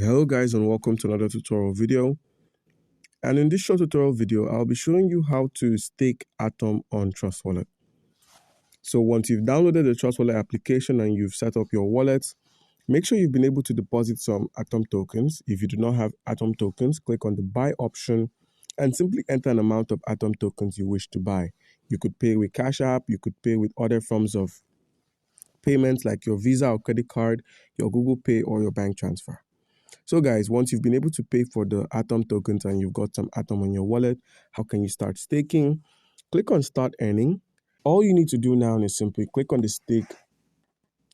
Hello guys, and welcome to another tutorial video. And in this short tutorial video, I'll be showing you how to stake Atom on Trust Wallet. So once you've downloaded the Trust Wallet application and you've set up your wallet, make sure you've been able to deposit some Atom tokens. If you do not have Atom tokens, click on the buy option and simply enter an amount of Atom tokens you wish to buy. You could pay with Cash App, you could pay with other forms of payments like your Visa or credit card, your Google Pay, or your bank transfer. So guys, once you've been able to pay for the Atom tokens and you've got some Atom on your wallet, how can you start staking? Click on Start Earning. All you need to do now is simply click on the stake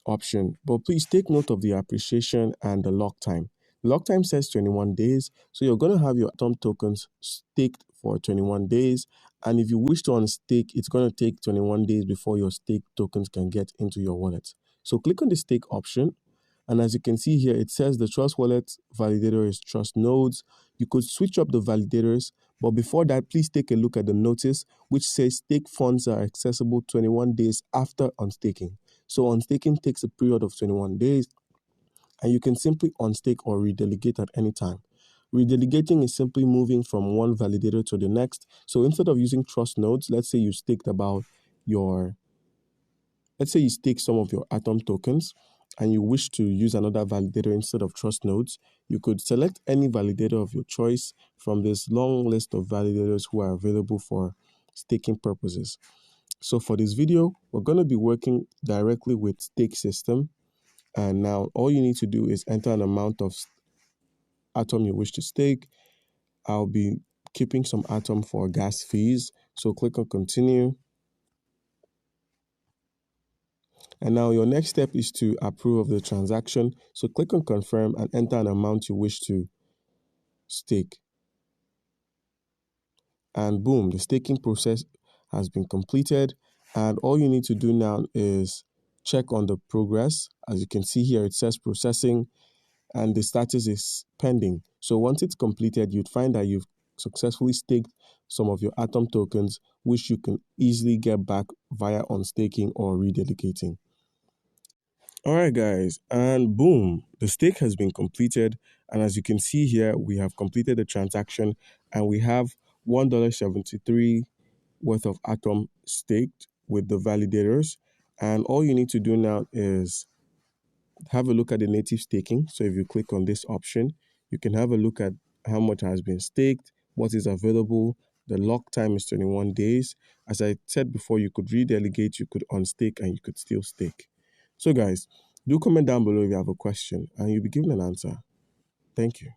option, but please take note of the appreciation and the lock time. Lock time says 21 days, so you're going to have your Atom tokens staked for 21 days. And if you wish to unstake, it's going to take 21 days before your stake tokens can get into your wallet. So click on the stake option. And as you can see here, it says the Trust Wallet validator is Trust Nodes. You could switch up the validators, but before that, please take a look at the notice, which says stake funds are accessible 21 days after unstaking. So unstaking takes a period of 21 days, and you can simply unstake or redelegate at any time. Redelegating is simply moving from one validator to the next. So instead of using Trust Nodes, let's say you stake some of your Atom tokens and you wish to use another validator instead of Trust Nodes, you could select any validator of your choice from this long list of validators who are available for staking purposes. So for this video, we're going to be working directly with Stake System. And now all you need to do is enter an amount of Atom you wish to stake. I'll be keeping some Atom for gas fees. So click on Continue. And now your next step is to approve of the transaction. So click on Confirm and enter an amount you wish to stake. And boom, the staking process has been completed. And all you need to do now is check on the progress. As you can see here, it says processing and the status is pending. So once it's completed, you'd find that you've successfully staked some of your Atom tokens, which you can easily get back via unstaking or rededicating. All right, guys, and boom, the stake has been completed. And as you can see here, we have completed the transaction and we have $1.73 worth of Atom staked with the validators. And all you need to do now is have a look at the native staking. So if you click on this option, you can have a look at how much has been staked, what is available. The lock time is 21 days. As I said before, you could redelegate, you could unstake, and you could still stake. So guys, do comment down below if you have a question and you'll be given an answer. Thank you.